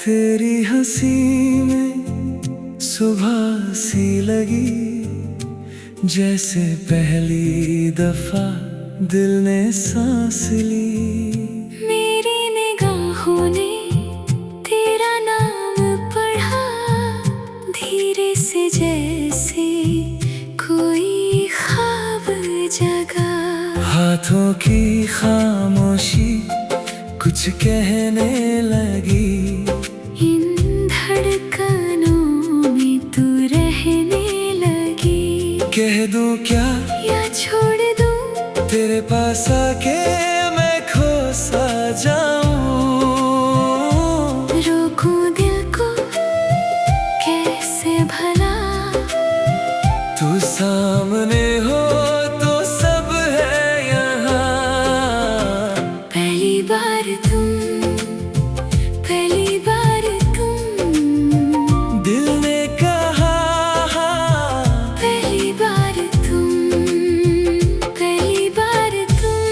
तेरी हंसी में सुबह सी लगी, जैसे पहली दफा दिल ने सांस ली। मेरी निगाहों ने तेरा नाम पढ़ा, धीरे से जैसे कोई ख्वाब जगा। हाथों की खामोशी कुछ कहने लगी, इन धड़कनों में तू रहने लगी। कह दूं क्या या छोड़ दूं, तेरे पास आके मैं खो सा जाऊं। रोकूं दिल को कैसे भला, तू सामने हो तो सब है यहाँ। पहली बार तुम, पहली बार तुम, दिल ने कहा पहली बार तुम, पहली बार तुम,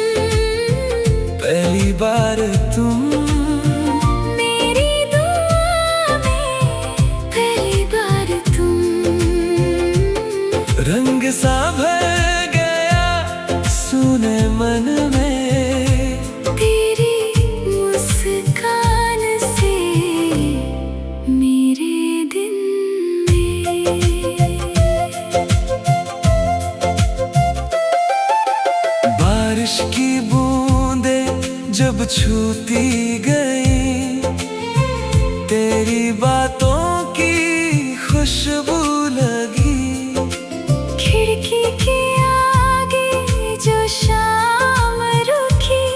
पहली बार तुम। मेरी दुआ में पहली बार तुम। रंग सा भर गया सुने मन में, तेरी मुस्कान से मेरे दिन में। बारिश की बूंदें जब छूती गई, तेरी बातों की खुशबू लगी। खिड़की के आगे जो शाम रुकी,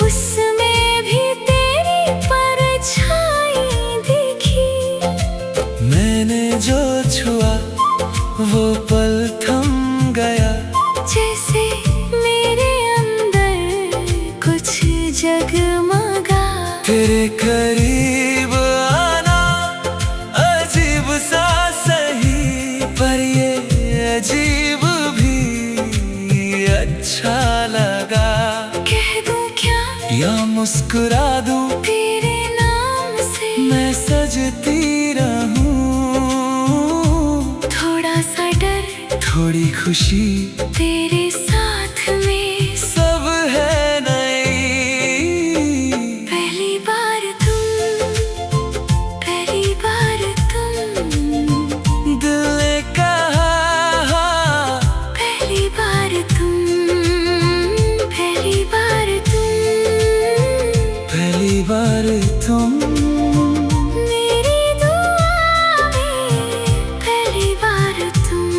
उसमें भी तेरी परछाई दिखी। मैंने जो छुआ वो पल थम गया, जैसे मेरे अंदर कुछ जगमगा। तेरे करीब आना अजीब सा सही, पर ये अजीब भी अच्छा लगा। कह दूं क्या या मुस्कुरा दूं, तेरे नाम से मैं सजती रहूं। थोड़ा सा डर, थोड़ी खुशी तेरे साथ में सब है नई। पहली बार तुम, पहली बार तुम, दिल ने कहा पहली बार तुम, पहली बार तुम, पहली बार तुम। मेरी दुआ में पहली बार तुम।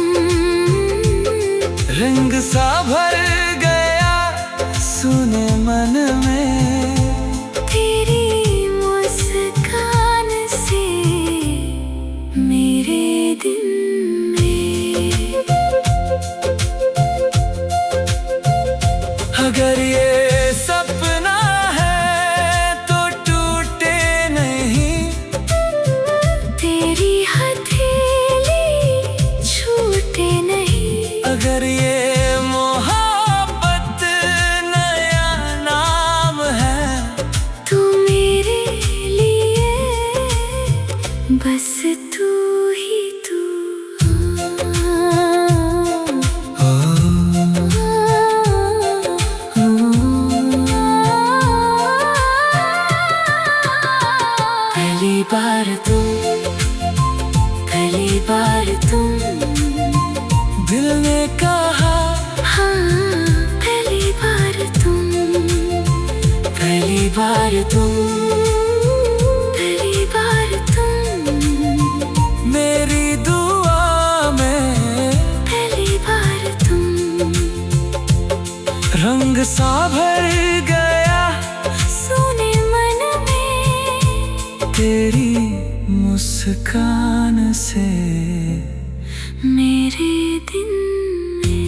रंग सा भर गया सुने मन में, तेरी मुस्कान से मेरे दिन में। अगर ये सपना है तो टूटे नहीं, तेरी हथेली छूटे नहीं। अगर ये मोहब्बत नया नाम है, तू मेरे लिए बस तू ही तू। पहली बार तुम, पहली बार तुम, दिल ने कहा हाँ पहली बार तुम, पहली बार तुम, पहली बार तुम। मेरी दुआ में पहली बार तुम। रंग सा भर गया सोने मन में तेरी मुस्कान से मेरे दिन में।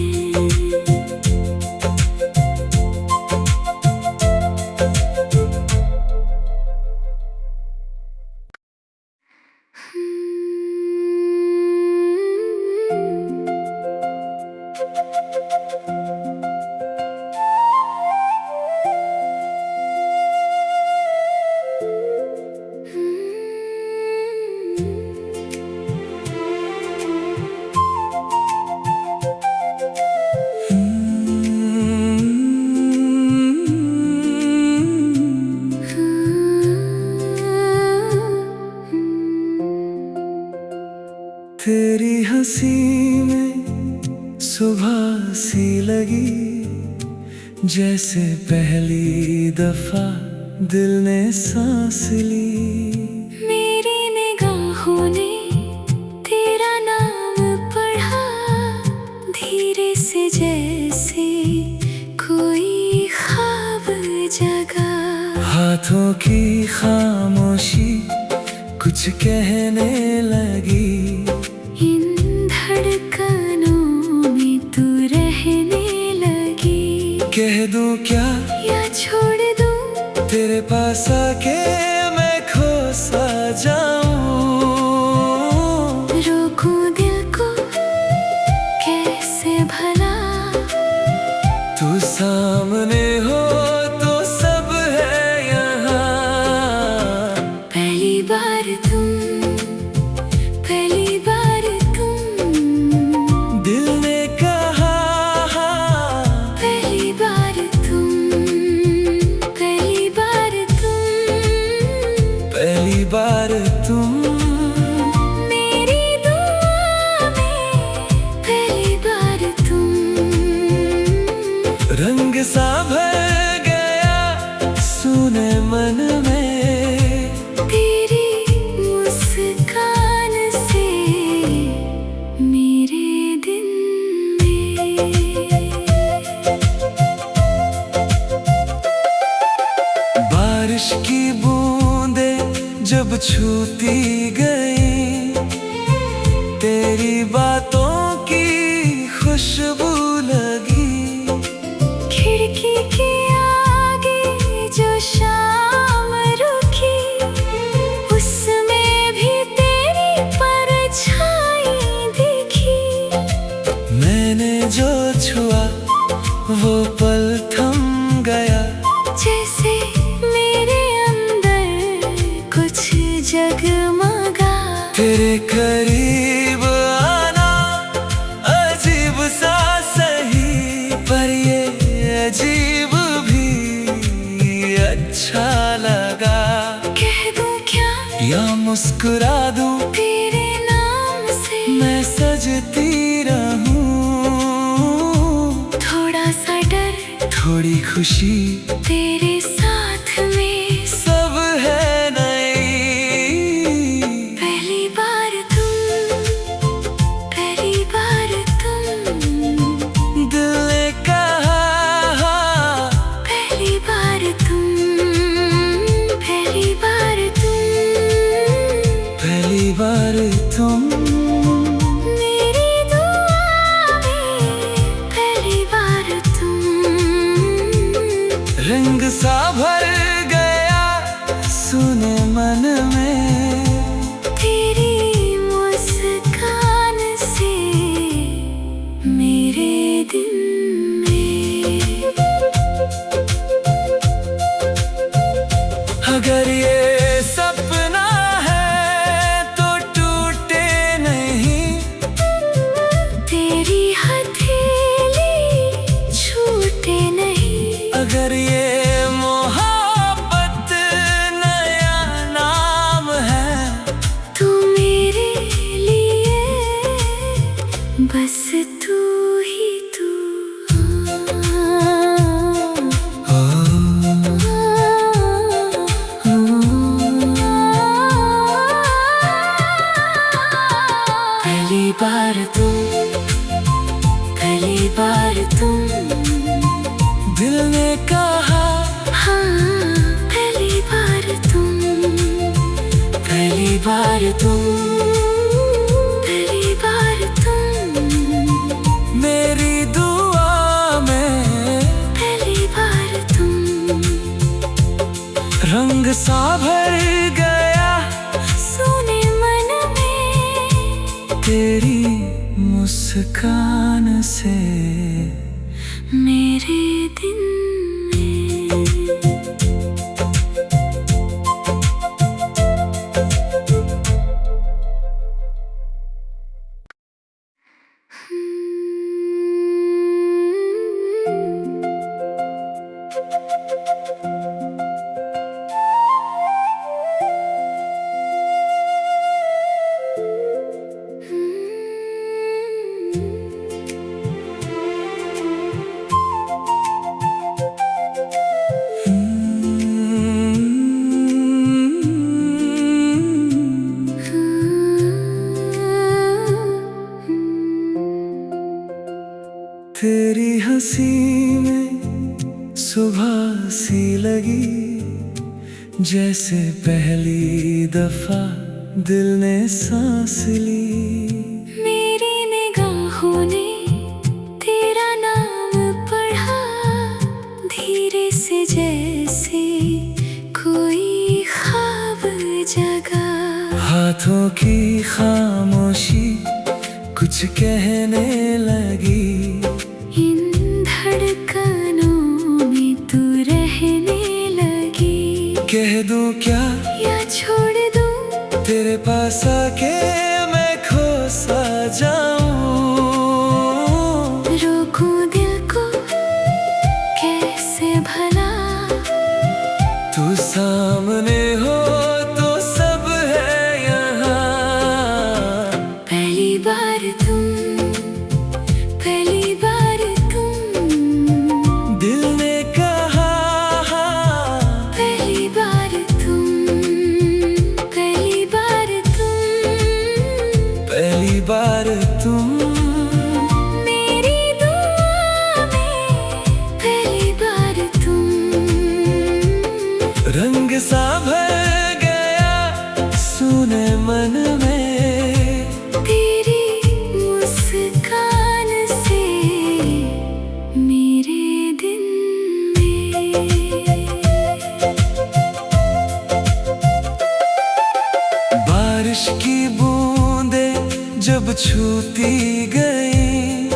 नसीमें सुबह सी लगी, जैसे पहली दफा दिल ने सांस ली। मेरी निगाहों ने तेरा नाम पढ़ा, धीरे से जैसे कोई ख्वाब जगा। हाथों की खामोशी कुछ कहने लगी, इन धड़कनों में तू रहने लगी। कह दूं क्या या छोड़ दूं, तेरे पास आके मैं खो सा जाऊं। रोकूं दिल को कैसे भला, तू सामने हो तो सब है यहाँ। पहली बार तुम दिल ने कहा, पहली बार तुम पहली बार तुम मेरी दुआ में, पहली बार तुम। रंग सा भर गया सुने मन में, तेरी मुस्कान से मेरे दिन में। बारिश की बूंदे जब छूती गई, तेरी बातों की खुशबू लगी। खिड़की के आगे जो शाम रुकी, उसमें भी तेरी परछाई दिखी। मैंने जो छुआ वो पल थम गया, जैसे मेरे अंदर कुछ जगमगा। तेरे करीब आना अजीब सा सही, पर ये अजीब भी अच्छा लगा। कह दूं क्या या मुस्कुरा दूं, तेरे नाम से मैं सजती रहूं। थोड़ा सा डर, थोड़ी खुशी तेरे साथ में सब है नई। पहली बार तुम दिल ने कहा, पहली बार तुम पहली बार तुम मेरी दुआ में, पहली बार तुम। रंग सा भर गया सुने मन में, तेरी मुस्कान से मेरे दिन में। अगर ये सपना है तो टूटे नहीं, तेरी हथेली छूटे नहीं। अगर ये मोहब्बत नया नाम है, तू मेरे लिए बस तू ही तू। पहली बार तुम दिल ने कहा, हाँ, पहली बार तुम पहली बार तुम मेरी दुआ में पहली बार तुम। रंग सा भर गया सोने मन में, तेरी मुस्कान से मेरे दिन में। लगी, जैसे पहली दफा दिल ने सांस ली। मेरी निगाहों ने तेरा नाम पढ़ा, धीरे से जैसे कोई ख्वाब जगा। हाथों की खामोशी कुछ कहने लगी, इन धड़कनों में तू रहने लगी। कह दूं क्या या छोड़ दूं, तेरे पास आके मैं खो सा जाऊं। रोकूं दिल को कैसे भला, तू सामने हो तो सब है यहाँ। पहली बार तुम, पहली बार तुम, दिल ने कहा पहली बार तुम, पहली बार तुम, पहली बार तुम। मेरी दुआ में पहली बार तुम। रंग सा भर गया सुने मन में, तेरी मुस्कान से मेरे दिन में। बारिश की बूंदें जब छूती गई,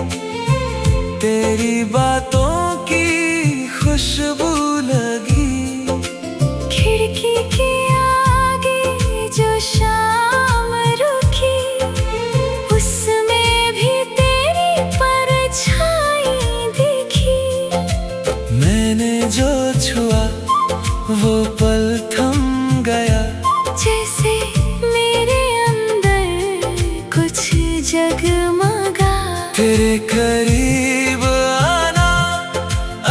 तेरी बातों की खुशबू लगी। खिड़की के आगे जो शाम रुकी, उसमें भी तेरी परछाई दिखी। मैंने जो छुआ वो पल थम गया, जैसे मेरे अंदर कुछ जगमगा। तेरे करीब आना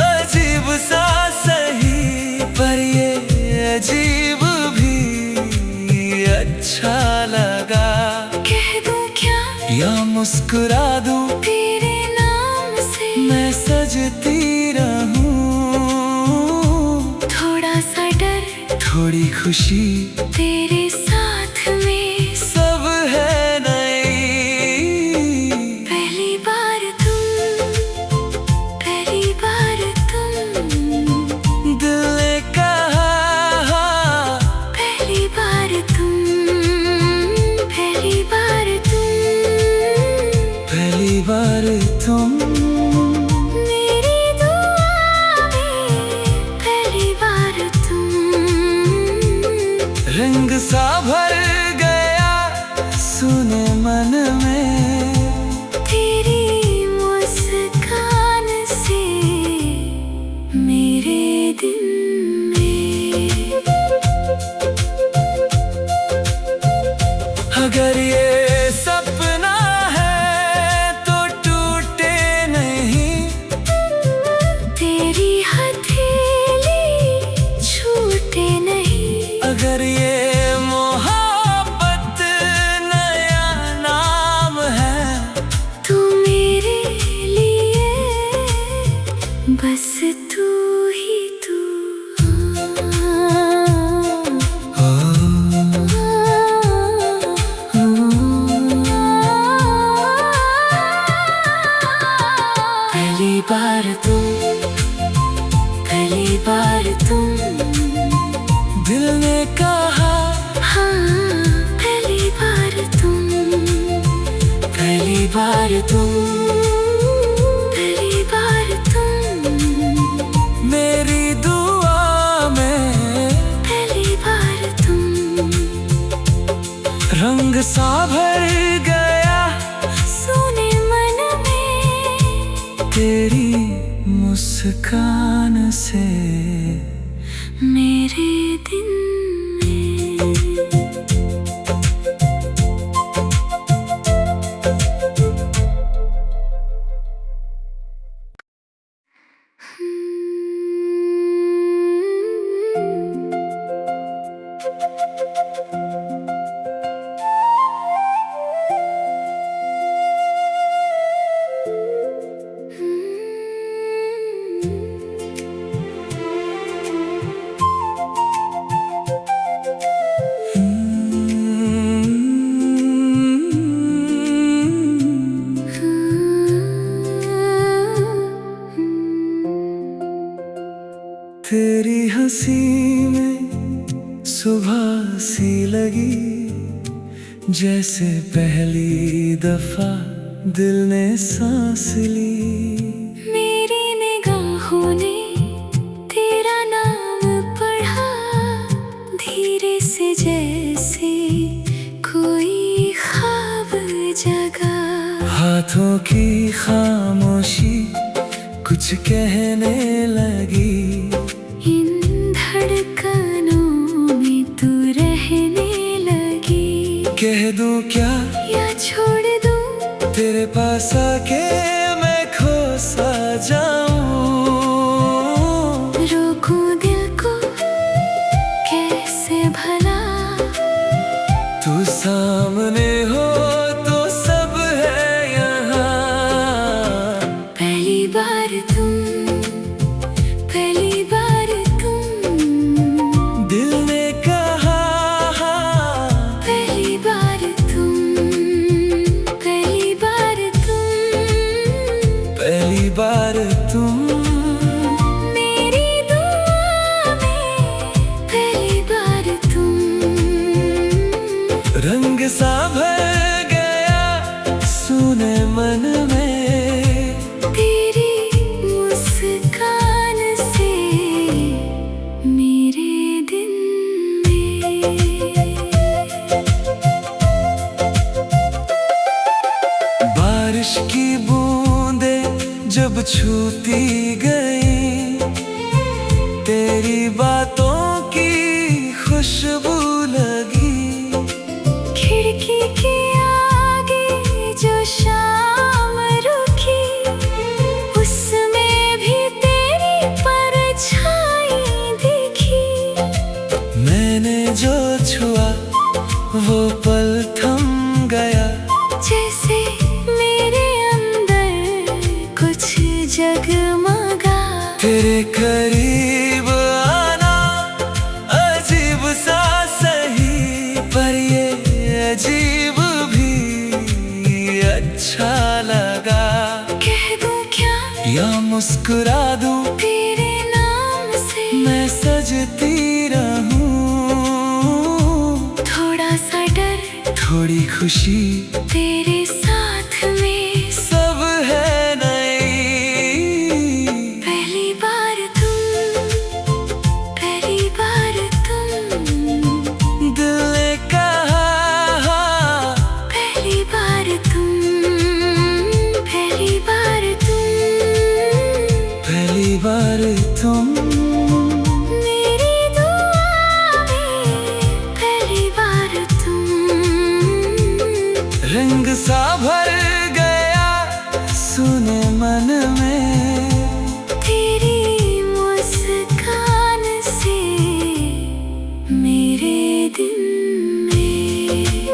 अजीब सा सही, पर ये अजीब भी अच्छा लगा। कह दूं क्या या मुस्कुरा दूं, तेरे नाम से मैं सजती रहूं। थोड़ा सा डर, थोड़ी खुशी तेरे साथ में सब है नई। पहली बार तुम, पहली बार तुम, दिल ने कहा पहली बार तुम, पहली बार तुम, पहली बार तुम। मेरी दुआ में पहली बार तुम। रंग सा भर गया सुने मन में, तेरी मुस्कान से मेरे दिन में। अगर ये सपना है तो टूटे नहीं, तेरी हथेली छूटे नहीं। अगर ये मोहब्बत नया नाम है, तू मेरे लिए बस तू ही तू। पहली बार तुम, पहली बार तुम, दिल ने कहा हाँ पहली बार तुम, पहली बार तुम। पहली बार तुम, मेरी दुआ में पहली बार तुम। रंग सा भर गया सोने मन में तेरी मुस्कान से मेरे दिन में। में सुबह सी लगी, जैसे पहली दफा दिल ने सांस ली। मेरी निगाहों ने तेरा नाम पढ़ा, धीरे से जैसे कोई ख्वाब जगा। हाथों की खामोशी कुछ कहने लगी, इन धड़कनों में तू रहने लगी। कह दूं क्या या छोड़ दूं, तेरे पास आके मैं खो सा जाऊं। रोकूं दिल को कैसे भला, तू सामने हो तो सब है यहाँ। पहली बार तुम, पहली बार तुम, दिल ने कहा पहली बार तुम, पहली बार तुम, पहली बार तुम। मेरी दुआ में पहली बार तुम। रंग सा भर गया सुने मन में, तेरी मुस्कान से मेरे दिन में। बारिश की बूंदें जब छूती गई, तेरी बातों की खुशबू लगी। खिड़की के आगे जो शाम रुकी, उसमें भी तेरी परछाई दिखी। मैंने जो छुआ वो पल थम गया, जैसे मेरे अंदर कुछ जगमगा। तेरे करीब आना अजीब सा सही, पर ये अजीब भी अच्छा लगा। कह दूं क्या या मुस्कुरा दूं, तेरे नाम से मैं सजती रहूं। थोड़ा सा डर, थोड़ी खुशी तेरे साथ में सब है नई। पहली बार तुम, पहली बार तुम, दिल ने कहा पहली बार तुम, पहली बार तुम, पहली बार तुम। मेरी दुआ में पहली बार तुम। रंग सा भर गया सुने मन में, तेरी मुस्कान से मेरे दिन में।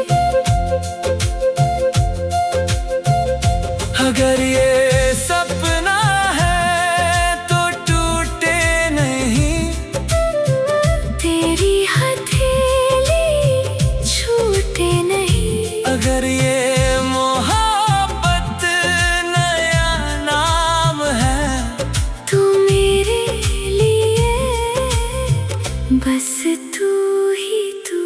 अगर ये सपना है तो टूटे नहीं, तेरी हथेली छूटे नहीं। अगर ये मोहब्बत नया नाम है, तू मेरे लिए बस तू ही तू।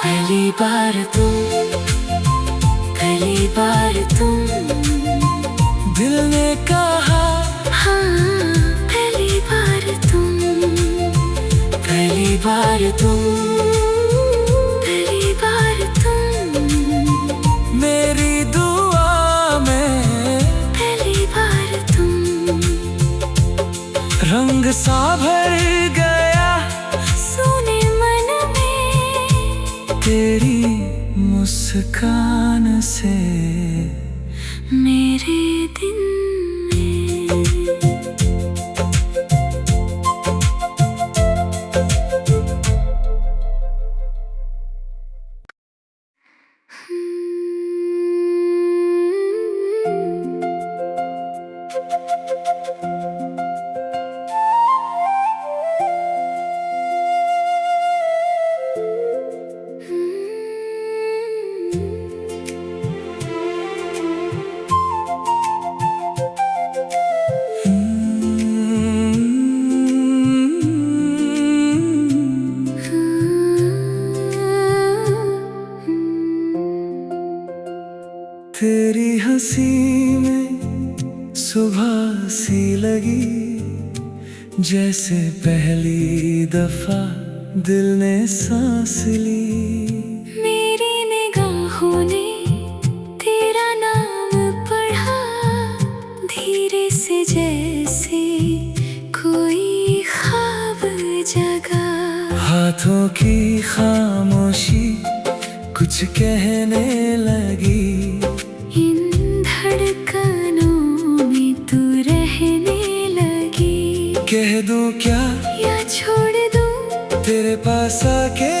पहली बार तुम, पहली बार तुम, दिल ने कहा हाँ पहली बार तुम, पहली बार तुम, पहली बार तुम। मेरी दुआ में पहली बार तुम। रंग सा भर गया सोने मन में तेरी मुस्कान से मेरे दिन में। तेरी हंसी में सुबह सी लगी, जैसे पहली दफा दिल ने सांस ली। मेरी निगाहों ने तेरा नाम पढ़ा, धीरे से जैसे कोई ख्वाब जगा। हाथों की खामोशी कुछ कहने लगी, इन धड़कनों में तू रहने लगी। कह दूं क्या या छोड़ दूं, तेरे पास आके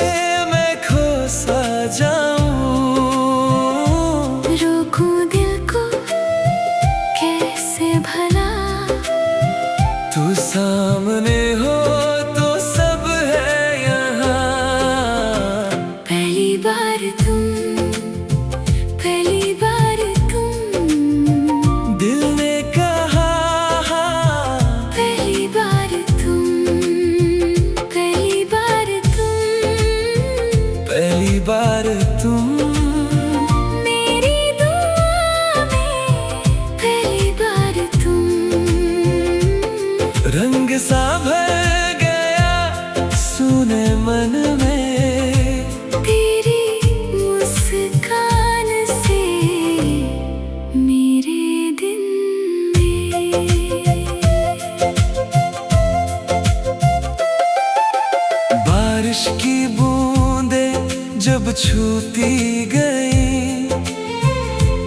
मैं खो सा जाऊं। रोकूं दिल को कैसे भला, तू सामने हो तो सब है यहाँ। पहली बार तुम, पहली बार तुम, दिल ने कहा पहली बार तुम, पहली बार तुम, पहली बार तुम। मेरी दुआ में पहली बार तुम। रंग सा भर गया सुने मन में, तेरी मुस्कान से मेरे दिन में। बारिश की बूंदें जब छूती गई,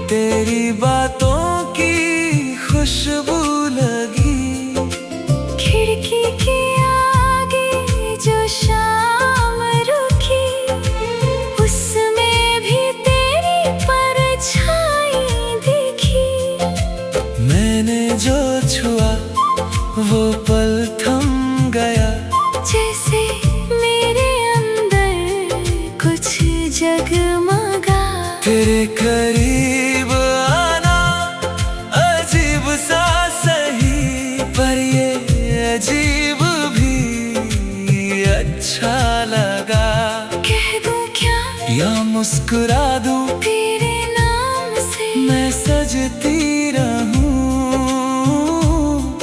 तेरी बातों की खुशबू लगी। खिड़की के आगे जो शाम रुकी, उसमें भी तेरी परछाई दिखी। मैंने जो छुआ वो पल थम गया, जैसे मेरे अंदर कुछ जगमगा। तेरे करीब आना अजीब सा सही, पर ये अजीब भी अच्छा लगा। कह दूं क्या या मुस्कुरा दूं, तेरे नाम से मैं सजती रहूं।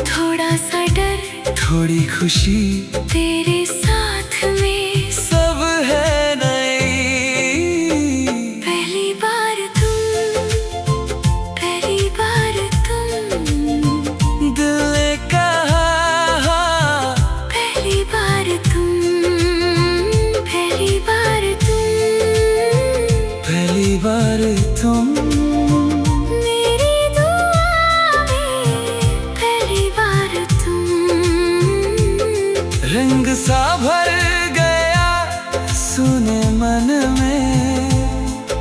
थोड़ा सा डर, थोड़ी खुशी तेरे साथ में सब है नई। पहली बार तुम, पहली बार तुम, दिल ने कहा पहली बार तुम, पहली बार तुम, पहली बार तुम। मेरी दुआ में पहली बार तुम। रंग सा भर गया सुने मन में,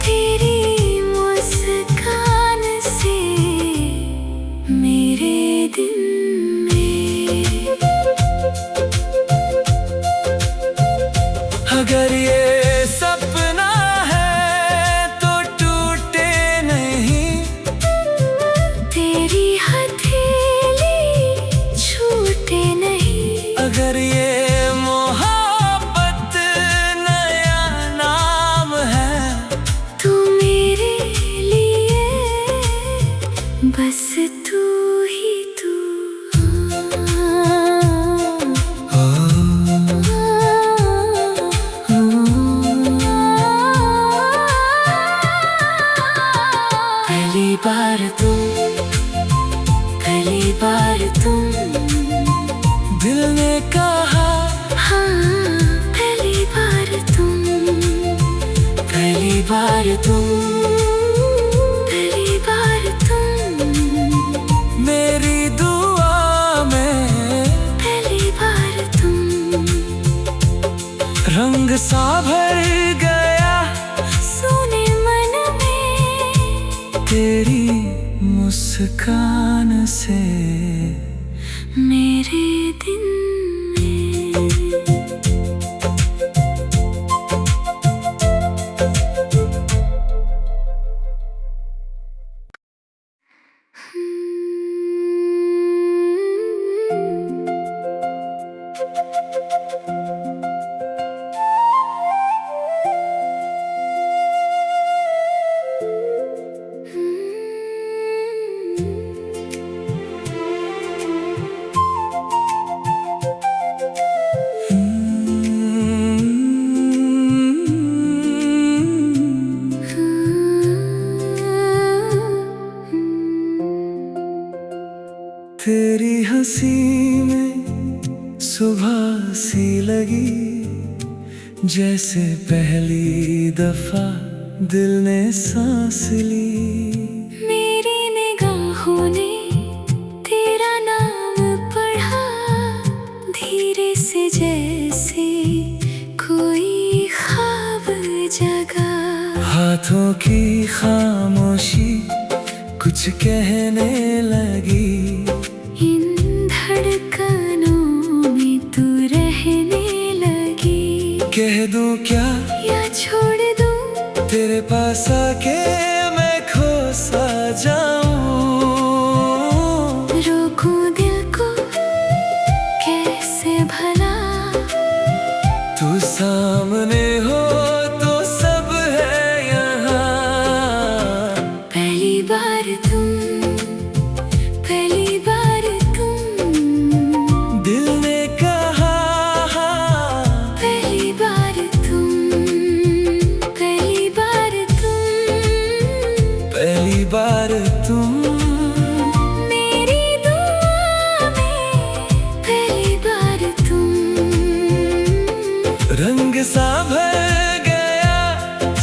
तेरी मुस्कान से मेरे दिन में। अगर ये सपना है तो टूटे नहीं, तेरी हथेली छूटे नहीं। अगर ये मोहब्बत नया नाम है, तू मेरे लिए बस तू ही तू। पहली बार तुम, पहली बार तुम, दिल ने कहा हाँ पहली बार तुम, पहली बार तुम। पहली बार तुम, मेरी दुआ में पहली बार तुम। रंग सा भर गया सोने मन में तेरी मुस्कान से मेरे दिन में। Hmm. तेरी हंसी में सुबह सी लगी, जैसे पहली दफा दिल ने सांस ली। मेरी निगाहों ने तेरा नाम पढ़ा, धीरे से जैसे कोई ख्वाब जगा। हाथों की खामोशी कुछ कहने लगी, इन धड़कनों में तू रहने लगी। कह दूं क्या या छोड़ दूं, तेरे पास आके मैं खो सा जाऊं। रोकूं दिल को कैसे भला, तू सामने हो तो सब है यहाँ। पहली बार तुम दिल ने कहा, पहली बार तुम पहली बार तुम मेरी दुआ में, पहली बार तुम। रंग सा भर गया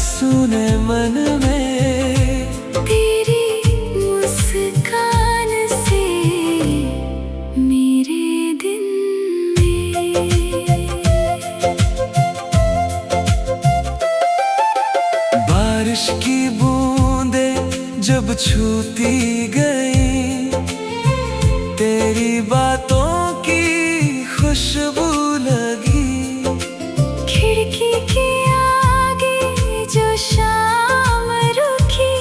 सुने मन में, तेरी मुस्कान से मेरे दिन में। बारिश की बूंदें जब छूती गई, तेरी बातों की खुशबू लगी। खिड़की के आगे जो शाम रुकी,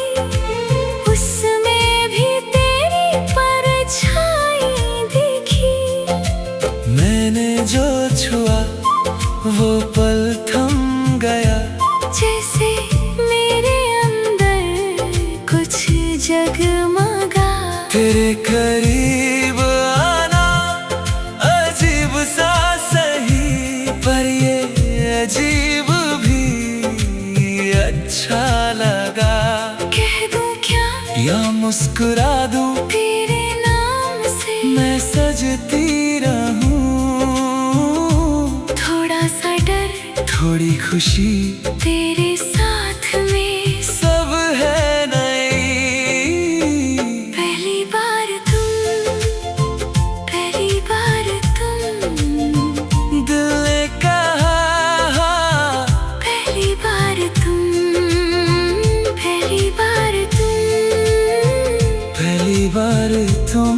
उसमें भी तेरी परछाई दिखी। मैंने जो छुआ वो पल थम गया, जैसे मेरे अंदर कुछ जगमगा। तेरे करीब आना अजीब सा सही, पर ये अजीब भी अच्छा लगा। कह दूं क्या या मुस्कुरा दूं, तेरे नाम से मैं सजती रहूं। थोड़ा सा डर, थोड़ी खुशी तेरे साथ में सब है नई। पहली बार तुम दिल ने कहा, पहली बार तुम पहली बार तुम